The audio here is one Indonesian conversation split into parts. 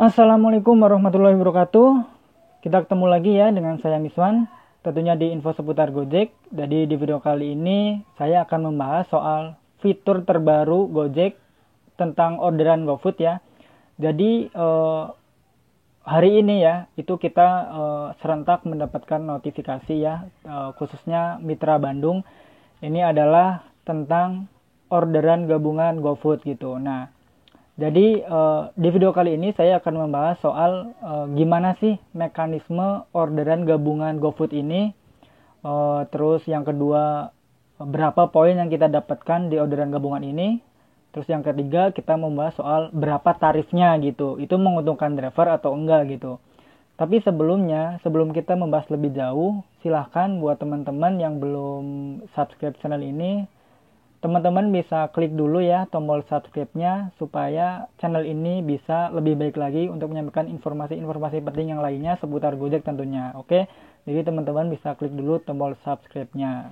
Assalamualaikum warahmatullahi wabarakatuh. Kita ketemu lagi ya dengan saya Miswan, tentunya di info seputar Gojek. Jadi di video kali ini saya akan membahas soal fitur terbaru Gojek tentang orderan GoFood ya. Jadi hari ini ya itu kita serentak mendapatkan notifikasi ya, khususnya Mitra Bandung. Ini adalah tentang orderan gabungan GoFood gitu. Nah, jadi di video kali ini saya akan membahas soal gimana sih mekanisme orderan gabungan GoFood ini. Terus yang kedua, berapa poin yang kita dapatkan di orderan gabungan ini. Terus yang ketiga, kita membahas soal berapa tarifnya gitu. Itu menguntungkan driver atau enggak gitu. Tapi sebelum kita membahas lebih jauh, silahkan buat teman-teman yang belum subscribe channel ini, teman-teman bisa klik dulu ya tombol subscribe-nya supaya channel ini bisa lebih baik lagi untuk menyampaikan informasi-informasi penting yang lainnya seputar Gojek tentunya. Oke, jadi teman-teman bisa klik dulu tombol subscribe-nya.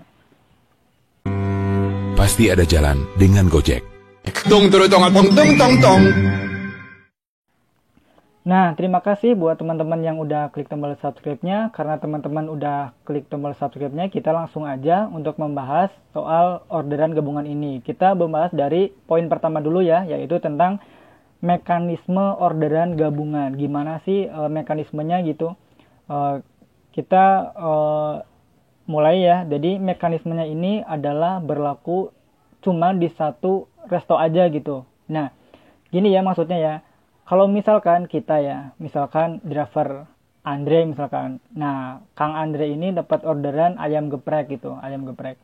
Pasti ada jalan dengan Gojek. Nah, terima kasih buat teman-teman yang udah klik tombol subscribe-nya. Karena teman-teman udah klik tombol subscribe-nya, kita langsung aja untuk membahas soal orderan gabungan ini. Kita membahas dari poin pertama dulu ya, yaitu tentang mekanisme orderan gabungan. Gimana sih mekanismenya gitu. Kita mulai ya. Jadi mekanismenya ini adalah berlaku cuma di satu resto aja gitu. Nah, gini ya maksudnya ya. Kalau misalkan kita ya, misalkan driver Andre misalkan. Nah, Kang Andre ini dapat orderan ayam geprek gitu, ayam geprek.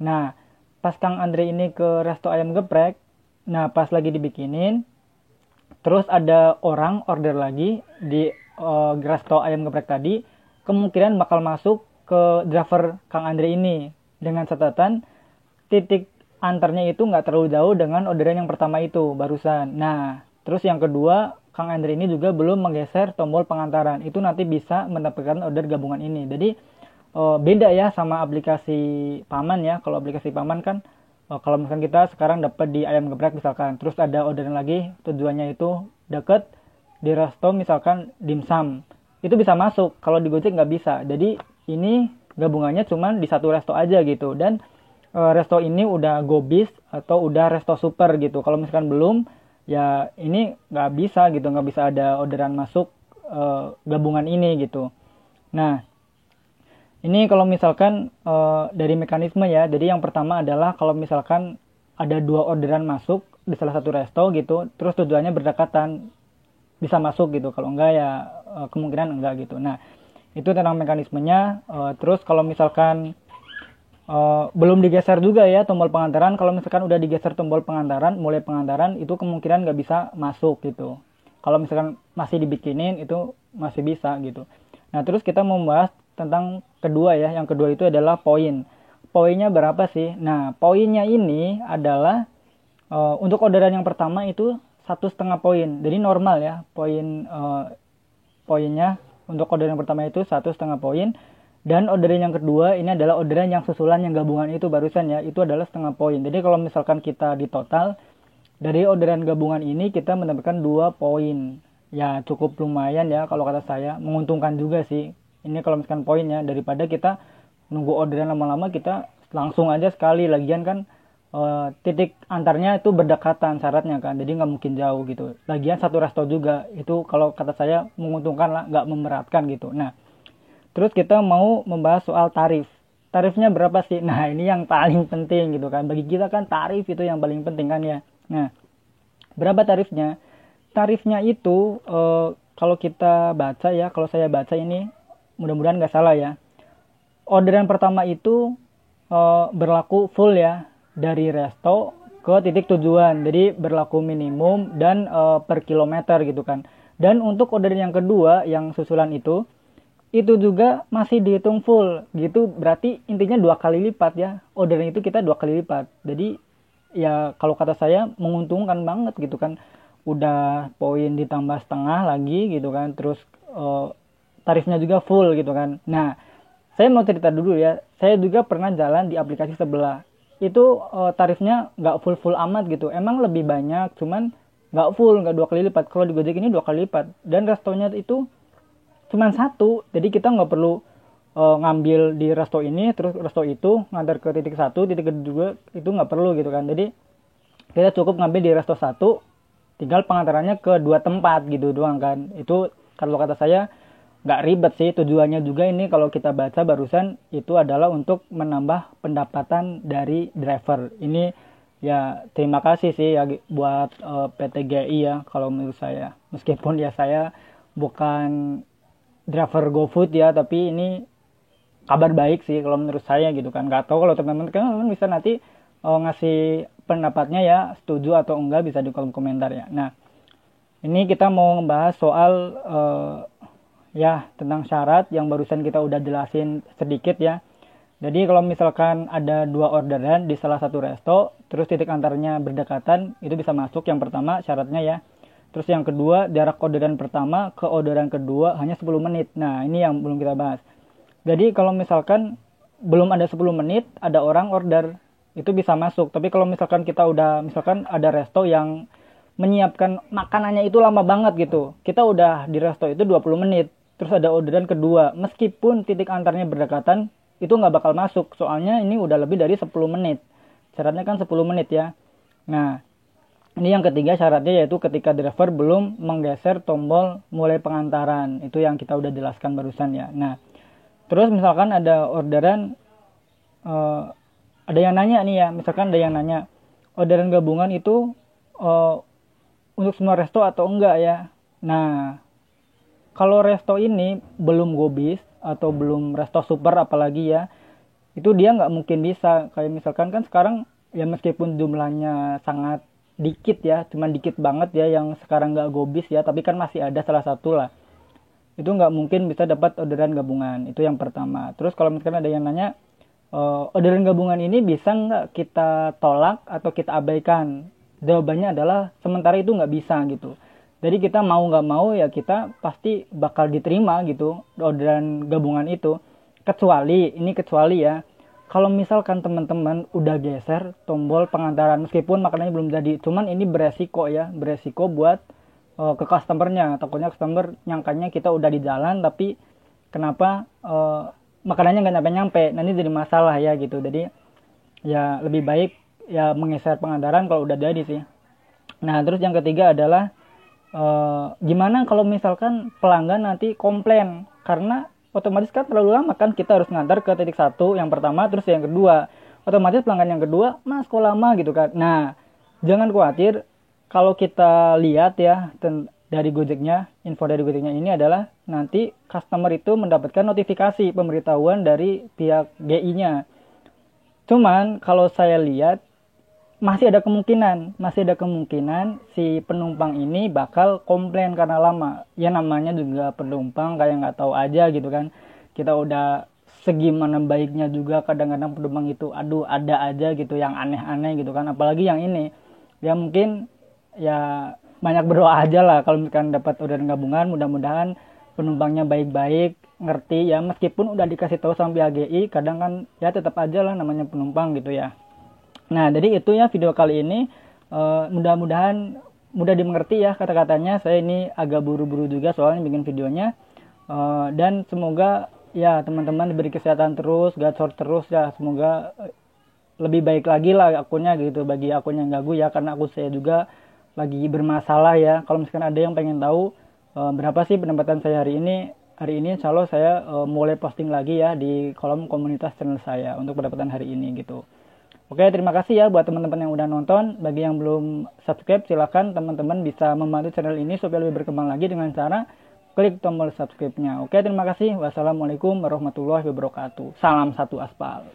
Nah, pas Kang Andre ini ke resto ayam geprek, nah pas lagi dibikinin, terus ada orang order lagi di resto ayam geprek tadi, kemungkinan bakal masuk ke driver Kang Andre ini dengan catatan titik antarnya itu nggak terlalu jauh dengan orderan yang pertama itu barusan. Nah, terus yang kedua, Kang Andre ini juga belum menggeser tombol pengantaran. Itu nanti bisa mendapatkan order gabungan ini. Jadi beda ya sama aplikasi Paman ya. Kalau aplikasi Paman kan kalau misalkan kita sekarang dapat di ayam geprek misalkan, terus ada orderan lagi tujuannya itu deket di resto misalkan dimsum. Itu bisa masuk. Kalau di Gojek nggak bisa. Jadi ini gabungannya cuma di satu resto aja gitu. Dan resto ini udah Gobis atau udah resto super gitu. Kalau misalkan belum, ya ini nggak bisa gitu, nggak bisa ada orderan masuk gabungan ini gitu. Nah, ini kalau misalkan dari mekanisme ya, jadi yang pertama adalah kalau misalkan ada dua orderan masuk di salah satu resto gitu, terus tujuannya berdekatan, bisa masuk gitu. Kalau enggak ya kemungkinan enggak gitu. Nah, itu tentang mekanismenya. Terus kalau misalkan belum digeser juga ya tombol pengantaran. Kalau misalkan udah digeser tombol pengantaran, mulai pengantaran itu kemungkinan nggak bisa masuk gitu. Kalau misalkan masih dibikinin itu masih bisa gitu. Nah, terus kita membahas tentang kedua ya. Yang kedua itu adalah poin. Poinnya berapa sih? Nah, poinnya ini adalah untuk orderan yang pertama itu 1,5 poin. Jadi normal ya poinnya untuk orderan yang pertama itu 1,5 poin. Dan orderan yang kedua ini adalah orderan yang susulan yang gabungan itu barusan ya, itu adalah 0,5 poin. Jadi kalau misalkan kita di total dari orderan gabungan ini kita mendapatkan 2 poin. Ya cukup lumayan ya kalau kata saya, menguntungkan juga sih. Ini kalau misalkan poinnya, daripada kita nunggu orderan lama-lama, kita langsung aja sekali. Lagian kan titik antarnya itu berdekatan syaratnya kan, jadi nggak mungkin jauh gitu. Lagian satu resto juga, itu kalau kata saya menguntungkan lah, nggak memberatkan gitu. Nah, terus kita mau membahas soal tarif. Tarifnya berapa sih? Nah, ini yang paling penting gitu kan. Bagi kita kan tarif itu yang paling penting kan ya. Nah, berapa tarifnya? Tarifnya itu kalau kita baca ya, kalau saya baca ini mudah-mudahan nggak salah ya. Orderan pertama itu berlaku full ya, dari resto ke titik tujuan. Jadi berlaku minimum dan per kilometer gitu kan. Dan untuk orderan yang kedua, yang susulan itu juga masih dihitung full gitu, berarti intinya 2 kali lipat ya, orderan itu kita 2 kali lipat. Jadi ya kalau kata saya menguntungkan banget gitu kan, udah poin ditambah setengah lagi gitu kan, terus tarifnya juga full gitu kan. Nah, saya mau cerita dulu ya, saya juga pernah jalan di aplikasi sebelah, itu tarifnya nggak full amat gitu, emang lebih banyak, cuman nggak full, nggak 2 kali lipat. Kalau di Gojek ini 2 kali lipat, dan restonya itu cuma satu, jadi kita nggak perlu ngambil di resto ini terus resto itu ngantar ke titik satu, titik kedua itu nggak perlu gitu kan. Jadi kita cukup ngambil di resto satu, tinggal pengantarannya ke 2 tempat gitu doang kan. Itu kalau kata saya nggak ribet sih. Tujuannya juga ini kalau kita baca barusan itu adalah untuk menambah pendapatan dari driver. Ini ya terima kasih sih ya buat PT GI ya kalau menurut saya. Meskipun ya saya bukan driver GoFood ya, tapi ini kabar baik sih kalau menurut saya gitu kan. Nggak tahu kalau teman-teman kan bisa nanti ngasih pendapatnya ya, setuju atau enggak bisa di kolom komentar ya. Nah, ini kita mau ngebahas soal ya tentang syarat yang barusan kita udah jelasin sedikit ya. Jadi kalau misalkan ada 2 orderan di salah satu resto, terus titik antaranya berdekatan, itu bisa masuk yang pertama syaratnya ya. Terus yang kedua, jarak orderan pertama ke orderan kedua hanya 10 menit. Nah, ini yang belum kita bahas. Jadi kalau misalkan belum ada 10 menit, ada orang order, itu bisa masuk. Tapi kalau misalkan kita udah, misalkan ada resto yang menyiapkan makanannya itu lama banget gitu. Kita udah di resto itu 20 menit, terus ada orderan kedua. Meskipun titik antaranya berdekatan, itu nggak bakal masuk. Soalnya ini udah lebih dari 10 menit. Syaratnya kan 10 menit ya. Nah, ini yang ketiga syaratnya yaitu ketika driver belum menggeser tombol mulai pengantaran. Itu yang kita udah jelaskan barusan ya. Nah, terus misalkan ada orderan, ada yang nanya nih ya. Misalkan ada yang nanya, orderan gabungan itu untuk semua resto atau enggak ya. Nah, kalau resto ini belum gobis atau belum resto super apalagi ya, itu dia nggak mungkin bisa. Kayak misalkan kan sekarang ya meskipun jumlahnya sangat dikit ya, cuman dikit banget ya yang sekarang nggak gobis ya, tapi kan masih ada salah satu lah. Itu nggak mungkin bisa dapat orderan gabungan. Itu yang pertama. Terus kalau misalkan ada yang nanya, orderan gabungan ini bisa nggak kita tolak atau kita abaikan? Jawabannya adalah sementara itu nggak bisa gitu. Jadi kita mau nggak mau ya kita pasti bakal diterima gitu orderan gabungan itu. Kecuali ya, kalau misalkan teman-teman udah geser tombol pengantaran meskipun makanannya belum jadi, cuman ini beresiko buat ke customernya. Takutnya customer nyangkanya kita udah di jalan tapi kenapa makanannya nggak nyampe. Nah ini jadi masalah ya gitu. Jadi ya lebih baik ya menggeser pengantaran kalau udah jadi sih. Nah terus yang ketiga adalah gimana kalau misalkan pelanggan nanti komplain karena otomatis kan terlalu lama kan kita harus ngantar ke titik satu yang pertama terus yang kedua, otomatis pelanggan yang kedua mas kok lama gitu kan. Nah jangan khawatir, kalau kita lihat ya dari Gojeknya, info dari Gojeknya ini adalah nanti customer itu mendapatkan notifikasi pemberitahuan dari pihak GI-nya. Cuman kalau saya lihat masih ada kemungkinan si penumpang ini bakal komplain karena lama. Ya namanya juga penumpang kayak nggak tahu aja gitu kan. Kita udah segimana baiknya juga kadang-kadang penumpang itu ada aja gitu yang aneh-aneh gitu kan. Apalagi yang ini. Ya mungkin ya banyak berdoa aja lah kalau misalkan dapat orderan gabungan, mudah-mudahan penumpangnya baik-baik, ngerti ya, meskipun udah dikasih tahu sama pihak GI, kadang kan ya tetap aja lah namanya penumpang gitu ya. Nah, jadi itu ya video kali ini. Mudah-mudahan mudah dimengerti ya kata-katanya. Saya ini agak buru-buru juga soalnya bikin videonya. Dan semoga ya teman-teman diberi kesehatan terus, gacor terus ya. Semoga lebih baik lagi lah akunnya gitu bagi akun yang gagu ya. Karena akun saya juga lagi bermasalah ya. Kalau misalkan ada yang pengen tahu berapa sih pendapatan saya hari ini insya Allah saya mulai posting lagi ya di kolom komunitas channel saya untuk pendapatan hari ini gitu. Oke, terima kasih ya buat teman-teman yang udah nonton. Bagi yang belum subscribe, silakan teman-teman bisa membantu channel ini supaya lebih berkembang lagi dengan cara klik tombol subscribe-nya. Oke, terima kasih. Wassalamualaikum warahmatullahi wabarakatuh. Salam satu aspal.